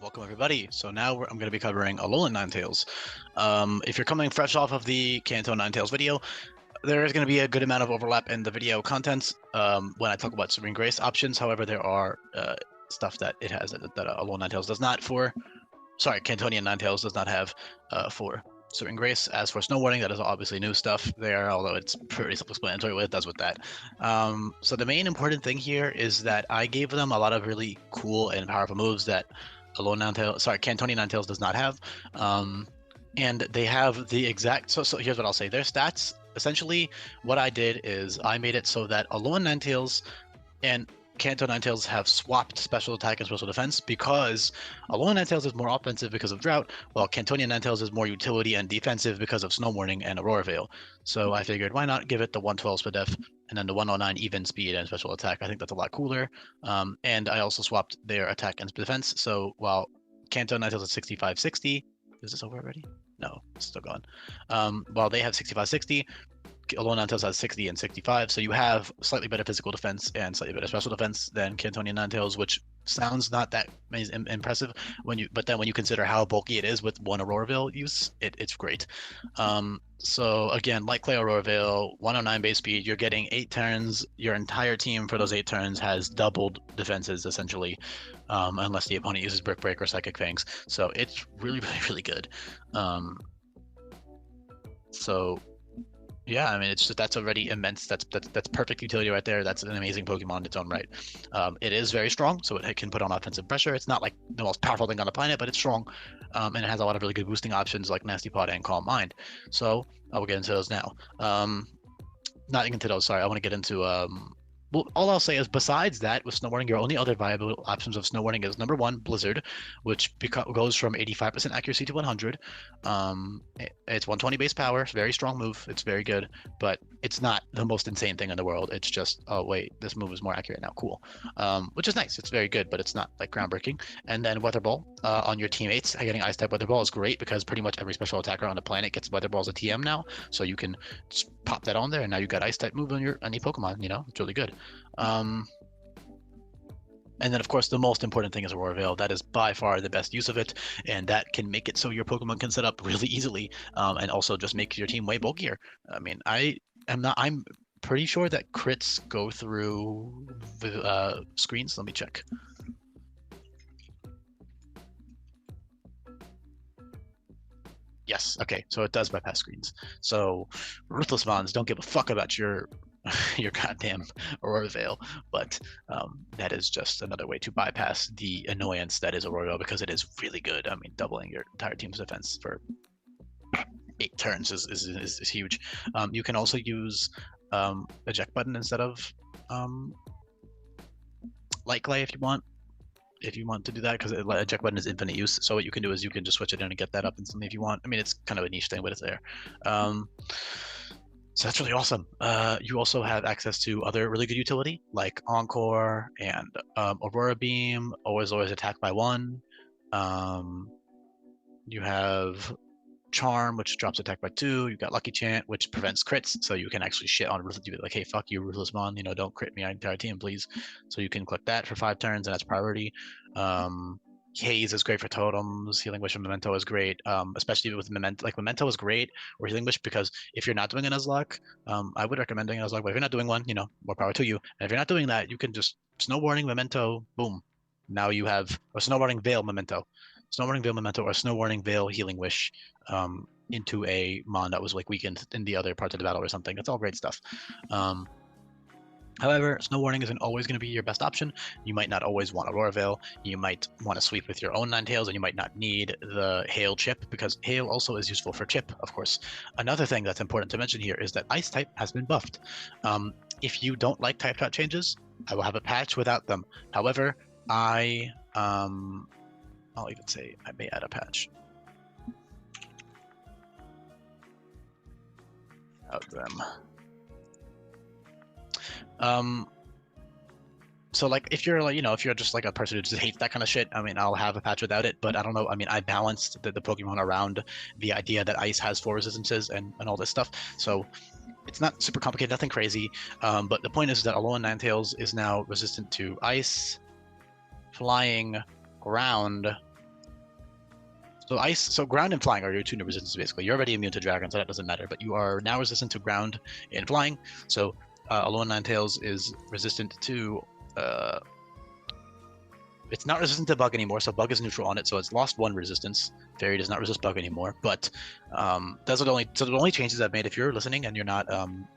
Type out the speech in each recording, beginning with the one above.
Welcome everybody. So now I'm going to be covering Alolan Ninetales. If you're coming fresh off of the Kanto Ninetales video, there is going to be a good amount of overlap in the video contents when I talk about Serene Grace options. However, there are stuff that it has that Alolan Ninetales does not for. Sorry, Cantonian Ninetales does not have for Serene Grace. As for Snow Warning, that is obviously new stuff there, although it's pretty self-explanatory what it does with that. So the main important thing here is that I gave them a lot of really cool and powerful moves that Cantonian Ninetales does not have. And they have the exact, so here's what I'll say. Their stats, essentially, what I did is I made it so that Alolan Ninetales and Kanto Ninetales have swapped special attack and special defense because Alolan Ninetales is more offensive because of Drought, while Cantonian Ninetales is more utility and defensive because of Snow Warning and Aurora Veil. So I figured, why not give it the 112 speed def and then the 109 even speed and special attack. I think that's a lot cooler. And I also swapped their attack and defense. So while Kanto Ninetales is 6560, is this over already? No, it's still gone. While they have 6560, Alolan Ninetales has 60 and 65, so you have slightly better physical defense and slightly better special defense than Cantonian Ninetales, which sounds not that impressive but then when you consider how bulky it is with one Aurora Veil use, it's great. So again, like Clay Aurora Veil, 109 base speed, you're getting 8 turns. Your entire team for those 8 turns has doubled defenses essentially, unless the opponent uses Brick Break or Psychic Fangs. So it's really, really, really good. So yeah, I mean, it's just that's already immense. That's perfect utility right there. That's an amazing Pokemon in its own right. It is very strong, so it can put on offensive pressure. It's not like the most powerful thing on the planet, but it's strong, and it has a lot of really good boosting options like Nasty Pot and Calm Mind. So I will get into those now. Not into those. Sorry, I want to get into well, all I'll say is besides that, with Snow Warning, your only other viable options of Snow Warning is number 1, Blizzard, which goes from 85% accuracy to 100. It's 120 base power, it's a very strong move, it's very good, but it's not the most insane thing in the world. It's just, oh wait, this move is more accurate now, cool. Which is nice, it's very good, but it's not like groundbreaking. And then Weather Ball on your teammates, getting Ice type Weather Ball is great because pretty much every special attacker on the planet gets Weather Ball as a TM now, so you can just pop that on there, and now you got Ice type move on any Pokemon, you know, it's really good. And then of course the most important thing is Aurora Veil. That is by far the best use of it, and that can make it so your Pokemon can set up really easily, and also just make your team way bulkier. I mean, I'm pretty sure that crits go through the screens. Let me check. Yes, okay, so it does bypass screens. So Ruthless Mons don't give a fuck about your goddamn Aurora Veil, but that is just another way to bypass the annoyance that is Aurora Veil because it is really good. I mean, doubling your entire team's defense for 8 turns is huge. You can also use eject button instead of Light Clay if you want. If you want to do that, because eject button is infinite use. So what you can do is you can just switch it in and get that up instantly if you want. I mean, it's kind of a niche thing, but it's there. So that's really awesome. You also have access to other really good utility like Encore and Aurora Beam, always attack by 1. You have Charm, which drops attack by 2. You've got Lucky Chant, which prevents crits, so you can actually shit on Ruthless, like, hey, fuck you, Ruthless Mon, you know, don't crit me, our entire team, please. So you can click that for 5 turns, and that's priority. Haze is great for totems. Healing Wish and Memento is great, especially with Memento. Like, Memento is great, or Healing Wish, because if you're not doing a Nuzlocke, I would recommend doing a Nuzlocke, but if you're not doing one, you know, more power to you. And if you're not doing that, you can just Snow Warning, Memento, boom. Now you have a Snow Warning Veil Memento. Snow Warning Veil Memento or Snow Warning Veil Healing Wish into a Mon that was like weakened in the other parts of the battle or something. That's all great stuff. However, Snow Warning isn't always going to be your best option. You might not always want Aurora Veil. You might want to sweep with your own Ninetales, and you might not need the Hail chip, because Hail also is useful for chip, of course. Another thing that's important to mention here is that Ice type has been buffed. If you don't like type shot changes, I will have a patch without them. However, I'll even say I may add a patch. Of them. So like if you're like, you know, if you're just like a person who just hates that kind of shit, I mean, I'll have a patch without it, but I don't know. I mean, I balanced the Pokemon around the idea that Ice has 4 resistances and all this stuff. So it's not super complicated, nothing crazy. But the point is that Alolan Ninetales is now resistant to Ice, Flying, Ground, So ice, so ground and flying are your two new resistances basically. You're already immune to dragon, so that doesn't matter. But you are now resistant to ground and flying. So Alolan Ninetales is resistant to. It's not resistant to bug anymore, so bug is neutral on it. So it's lost one resistance. Fairy does not resist bug anymore. But that's what only. So the only changes I've made, if you're listening and you're not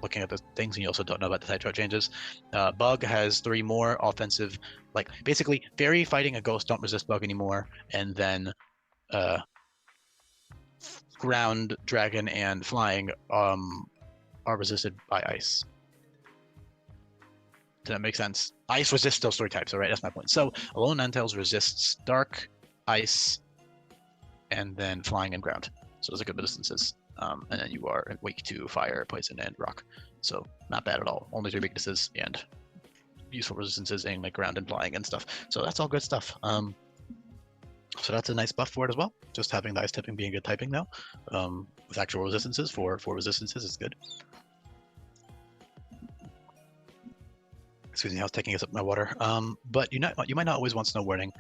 looking at the things, and you also don't know about the type chart changes, bug has 3 more offensive. Like basically, fairy fighting a ghost don't resist bug anymore, and then ground, dragon, and flying are resisted by ice. Does that make sense? Ice resists those 3 types, all right? That's my point. So Alolan Ninetales resists dark, ice, and then flying and ground. So those are good resistances. And then you are weak to fire, poison, and rock. So not bad at all. Only 3 weaknesses and useful resistances in like ground and flying and stuff. So that's all good stuff. So that's a nice buff for it as well. Just having the ice typing being good typing now, with actual resistances for resistances is good. Excuse me, I was taking a sip of my water. But you might not always want snow warning.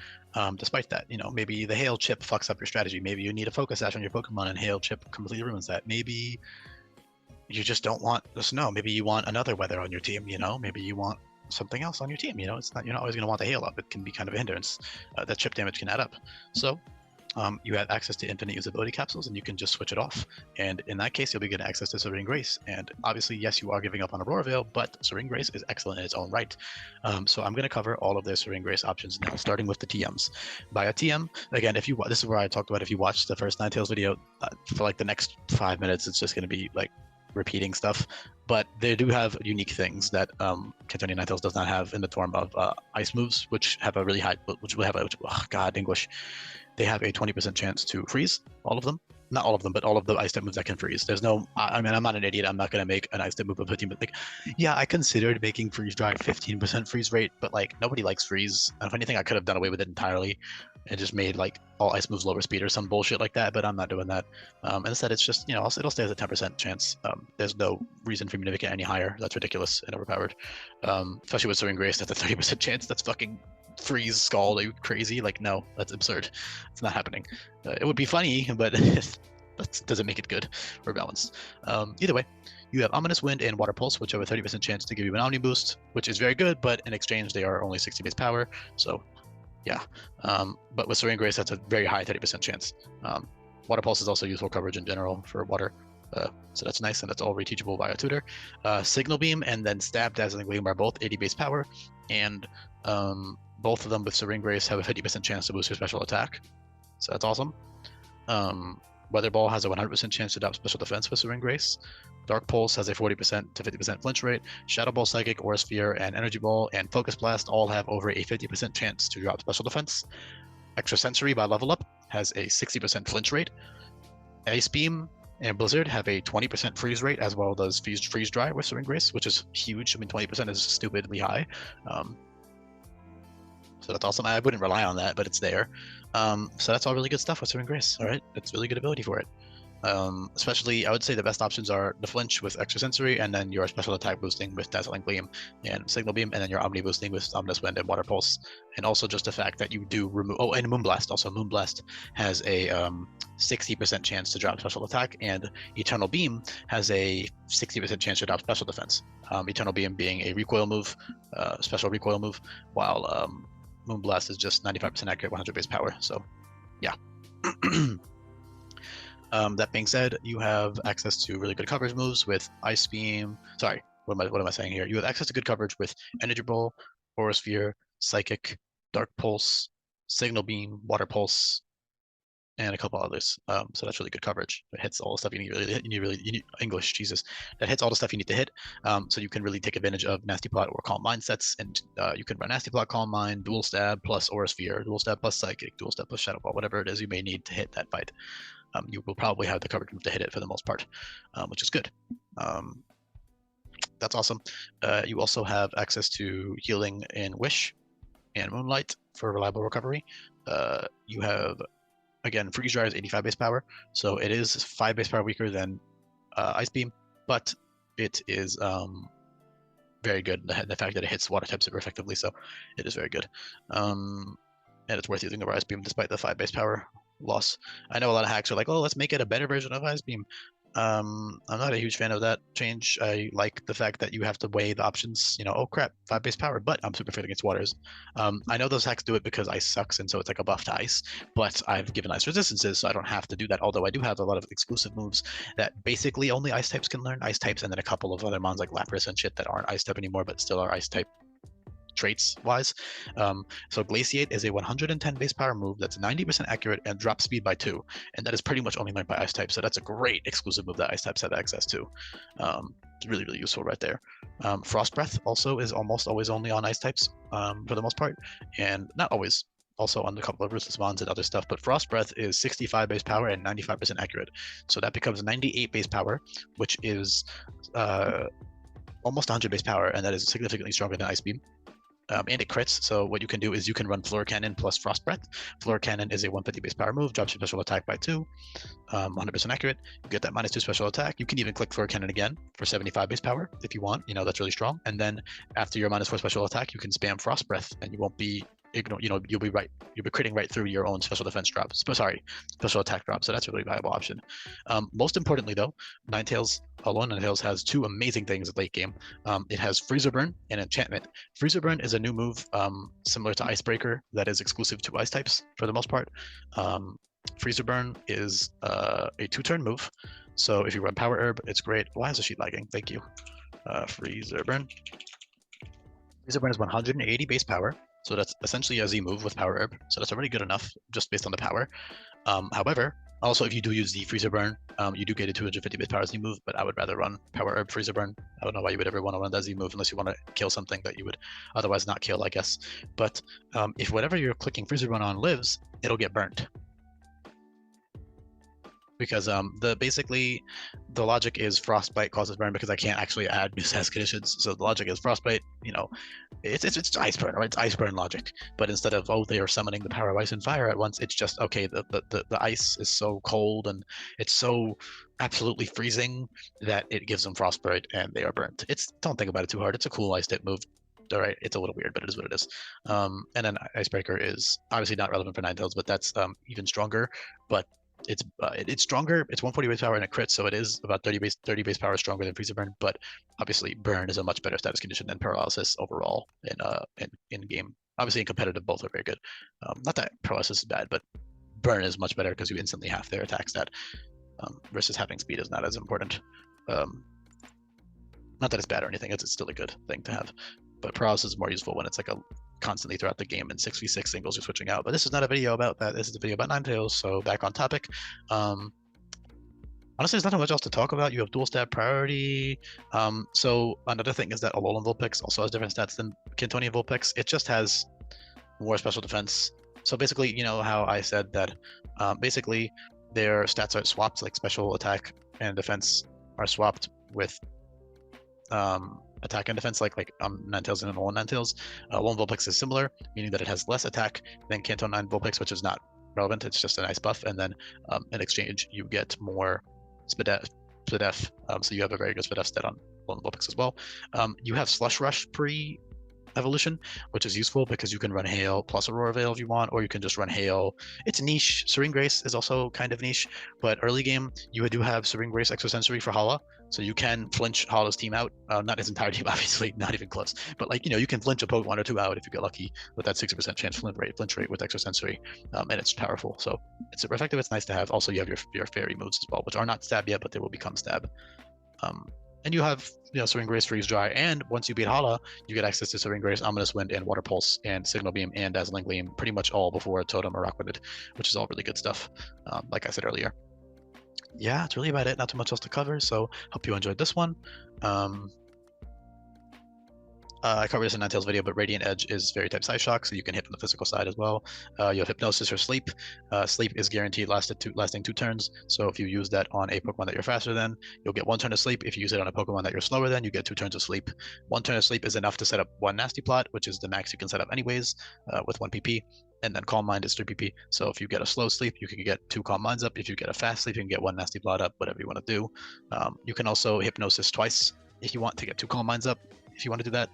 Despite that, maybe the hail chip fucks up your strategy. Maybe you need a focus sash on your Pokemon and hail chip completely ruins that. Maybe you just don't want the snow. Maybe you want another weather on your team. Maybe you want something else on your team. It's not, you're not always going to want the hail up. It can be kind of a hindrance. That chip damage can add up. So you have access to infinite usability capsules, and you can just switch it off. And in that case, you'll be getting access to Serene Grace. And obviously, yes, you are giving up on Aurora Veil, but Serene Grace is excellent in its own right. So I'm going to cover all of their Serene Grace options now, starting with the TMs. By a TM, again, this is where I talked about if you watch the first Ninetales video, for like the next 5 minutes, it's just going to be like repeating stuff. But they do have unique things that Kanto Ninetales does not have in the form of ice moves, which have a really high, English. They have a 20% chance to freeze, all of them. Not all of them, but all of the ice type moves that can freeze. There's no, I'm not an idiot. I'm not going to make an ice type move of 15, but yeah, I considered making freeze dry 15% freeze rate, but like nobody likes freeze. And if anything, I could have done away with it entirely and just made like all ice moves lower speed or some bullshit like that, but I'm not doing that. And instead, it's just, it'll stay as a 10% chance. There's no reason for me to make it any higher. That's ridiculous and overpowered. Especially with Serene Grace, that's a 30% chance. That's fucking freeze scald. Are you crazy? Like, no, that's absurd. It's not happening. It would be funny, but that doesn't make it good or balanced. Either way, you have Ominous Wind and Water Pulse, which have a 30% chance to give you an Omni Boost, which is very good, but in exchange, they are only 60 base power. So, yeah. But with Serene Grace, that's a very high 30% chance. Water Pulse is also useful coverage in general for water. So that's nice, and that's all reteachable by a tutor. Signal Beam and then Stab, Dazzling Gleam are both 80 base power, and both of them with Serene Grace have a 50% chance to boost your special attack. So that's awesome. Weather Ball has a 100% chance to adopt special defense with Serene Grace. Dark Pulse has a 40% to 50% flinch rate. Shadow Ball, Psychic, Aura Sphere, and Energy Ball and Focus Blast all have over a 50% chance to drop special defense. Extrasensory by Level Up has a 60% flinch rate. Ice Beam and Blizzard have a 20% freeze rate, as well as freeze dry with Serene Grace, which is huge. I mean, 20% is stupidly high. So that's awesome. I wouldn't rely on that, but it's there. So that's all really good stuff with Serene Grace. All right, it's really good ability for it. Especially, I would say the best options are the flinch with Extrasensory, and then your special attack boosting with Dazzling Gleam and Signal Beam, and then your Omni boosting with Ominous Wind and Water Pulse. And also just the fact that you do remove, and Moonblast also. Moonblast has a 60% chance to drop special attack, and Eternal Beam has a 60% chance to drop special defense. Eternal Beam being a recoil move, special recoil move, while Moonblast is just 95% accurate, 100 base power. So, yeah. That being said, you have access to really good coverage moves with Ice Beam. Sorry, what am I saying here? You have access to good coverage with Energy Ball, Aura Sphere, Psychic, Dark Pulse, Signal Beam, Water Pulse, and a couple others. So that's really good coverage. It hits all the stuff you need. English, Jesus. That hits all the stuff you need to hit. So you can really take advantage of Nasty Plot or Calm Mind sets, and you can run Nasty Plot, Calm Mind, Dual Stab plus Aura Sphere, Dual Stab plus Psychic, Dual Stab plus Shadow Ball, whatever it is you may need to hit that fight. You will probably have the coverage to hit it for the most part, which is good. That's awesome. You also have access to healing in Wish and Moonlight for reliable recovery. You have, again, Freeze Dry is 85 base power, so it is 5 base power weaker than Ice Beam, but it is very good. The fact that it hits water type super effectively, so it is very good. And it's worth using over Ice Beam despite the 5 base power loss. I know a lot of hacks are like, oh, let's make it a better version of Ice Beam. I'm not a huge fan of that change. I like the fact that you have to weigh the options. You know, oh crap, 5 base power, but I'm super fit against waters. I know those hacks do it because ice sucks, and so it's like a buff to ice. But I've given ice resistances, so I don't have to do that. Although I do have a lot of exclusive moves that basically only ice types can learn. Ice types, and then a couple of other mons like Lapras and shit that aren't ice type anymore, but still are ice type traits wise. So Glaciate is a 110 base power move that's 90% accurate and drops speed by 2, and that is pretty much only learned by ice types. So that's a great exclusive move that ice types have access to. It's really, really useful right there. Frost Breath also is almost always only on ice types for the most part, and not always. Also on a couple of Ruthless Mons and other stuff, but Frost Breath is 65 base power and 95% accurate. So that becomes 98 base power, which is almost 100 base power, and that is significantly stronger than Ice Beam. And it crits, so what you can do is you can run Floor Cannon plus Frost Breath. Floor Cannon is a 150 base power move, drops your special attack by 2, 100% accurate. You get that -2 special attack. You can even click Floor Cannon again for 75 base power if you want. You know, that's really strong. And then after your -4 special attack, you can spam Frost Breath, and you won't be you'll be critting right through your own special defense drop. Sorry, special attack drop. So that's a really valuable option. Most importantly, though, Alolan Ninetales has 2 amazing things at late game. It has Freezer Burn and Enchantment. Freezer Burn is a new move similar to Icebreaker that is exclusive to ice types for the most part. Freezer Burn is a 2-turn move. So if you run Power Herb, it's great. Why is the sheet lagging? Thank you. Freezer Burn. Freezer Burn is 180 base power. So that's essentially a Z move with Power Herb. So that's already good enough just based on the power. However, also if you do use the Freezer Burn, you do get a 250 base power Z move, but I would rather run Power Herb Freezer Burn. I don't know why you would ever want to run that Z move unless you want to kill something that you would otherwise not kill, I guess. But if whatever you're clicking Freezer Burn on lives, it'll get burnt. Because basically the logic is Frostbite causes burn because I can't actually add new status conditions. So the logic is Frostbite, you know, it's ice burn, right? It's ice burn logic. But instead of, oh, they are summoning the power of ice and fire at once, it's just, okay, the ice is so cold and it's so absolutely freezing that it gives them Frostbite and they are burnt. Don't think about it too hard. It's a cool ice type move. All right, it's a little weird, but it is what it is. And then Icebreaker is obviously not relevant for Ninetales, but that's even stronger. But it's stronger. It's 140 base power and a crit, so it is about 30 base power stronger than Freezer Burn. But obviously, Burn is a much better status condition than Paralysis overall in game. Obviously, in competitive, both are very good. Not that Paralysis is bad, but Burn is much better because you instantly half their attack stat. Versus having speed is not as important. Not that it's bad or anything. It's still a good thing to have. But Paralysis is more useful when it's like a constantly throughout the game and 6v6 singles you're switching out. But this is not a video about that. This is a video about Ninetales, so back on topic. Honestly, there's not much else to talk about. You have dual stat priority. So another thing is that Alolan Vulpix also has different stats than Cantonian Vulpix. It just has more special defense. So basically, you know how I said that basically their stats are swapped, like special attack and defense are swapped with attack and defense, like Ninetales and Alolan Ninetales. Alolan Vulpix is similar, meaning that it has less attack than Kanto 9 Vulpix, which is not relevant. It's just a nice buff, and then in exchange you get more Spidef. So you have a very good Spidef stat on Alolan Vulpix as well. You have Slush Rush pre-evolution, which is useful because you can run Hail plus Aurora Veil if you want, or you can just run Hail. It's niche. Serene Grace is also kind of niche, but early game you do have Serene Grace Extrasensory for Hala, so you can flinch Hala's team out. Not his entire team, obviously, not even close, but like, you know, you can flinch a Pokemon or 2 out if you get lucky with that 60% chance flinch rate with Extrasensory, and it's powerful. So it's effective. It's nice to have. Also, you have your fairy moves as well, which are not stab yet, but they will become stab. And you have, you know, Serene Grace, Freeze Dry, and once you beat Hala, you get access to Serene Grace, Ominous Wind, and Water Pulse, and Signal Beam, and Dazzling Gleam, pretty much all before Totem or Rock-Winded, which is all really good stuff, like I said earlier. Yeah, that's really about it. Not too much else to cover, so hope you enjoyed this one. I covered this in Ninetales video, but Radiant Edge is Fairy type Psyshock, so you can hit on the physical side as well. You have Hypnosis or Sleep. Sleep is guaranteed lasting 2 turns, so if you use that on a Pokemon that you're faster than, you'll get 1 turn of Sleep. If you use it on a Pokemon that you're slower than, you get 2 turns of Sleep. 1 turn of Sleep is enough to set up 1 Nasty Plot, which is the max you can set up anyways, with 1 PP. And then Calm Mind is 3 PP. So if you get a slow sleep, you can get 2 Calm Minds up. If you get a fast sleep, you can get 1 Nasty Plot up, whatever you want to do. You can also Hypnosis twice if you want to get 2 Calm Minds up. if you want to do that.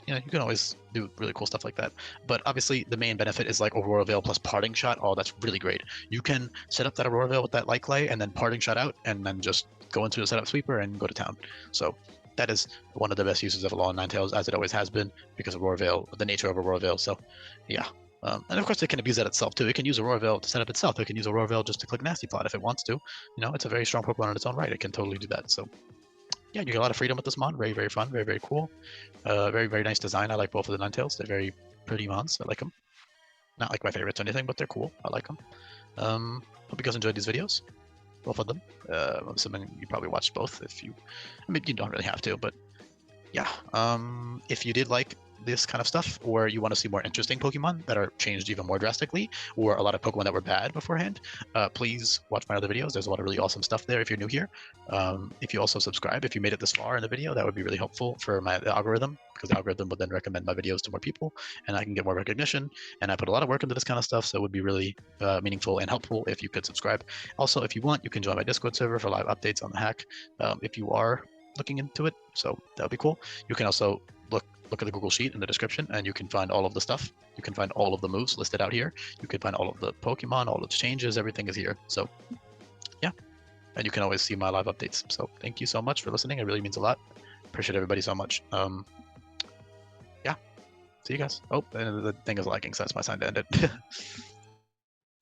You can always do really cool stuff like that. But obviously, the main benefit is like Aurora Veil plus Parting Shot. Oh, that's really great. You can set up that Aurora Veil with that Light Clay and then Parting Shot out, and then just go into the setup sweeper and go to town. So that is one of the best uses of Alolan Ninetales, as it always has been, because of Aurora Veil, the nature of Aurora Veil. So yeah. And of course, it can abuse that itself too. It can use Aurora Veil to set up itself. It can use Aurora Veil just to click Nasty Plot if it wants to. It's a very strong Pokemon in its own right. It can totally do that. So yeah, you get a lot of freedom with this mon. Very, very fun. Very, very cool. Very, very nice design. I like both of the Ninetales. They're very pretty mons. I like them. Not like my favorites or anything, but they're cool. I like them. Hope you guys enjoyed these videos. Both of them. I'm assuming you probably watched both. I mean, you don't really have to, but yeah. If you did like this kind of stuff, or you want to see more interesting Pokemon that are changed even more drastically, or a lot of Pokemon that were bad beforehand, please watch my other videos. There's a lot of really awesome stuff there if you're new here. If you also subscribe, if you made it this far in the video, that would be really helpful for my algorithm, because the algorithm would then recommend my videos to more people, and I can get more recognition. And I put a lot of work into this kind of stuff, so it would be really meaningful and helpful if you could subscribe. Also, if you want, you can join my Discord server for live updates on the hack if you are looking into it, so that would be cool. You can also look at the Google Sheet in the description, and you can find all of the stuff. You can find all of the moves listed out here. You can find all of the Pokemon, all of the changes, everything is here. So yeah, and you can always see my live updates. So thank you so much for listening. It really means a lot. Appreciate everybody so much. Yeah, see you guys. Oh, and the thing is lagging, so that's my sign to end it.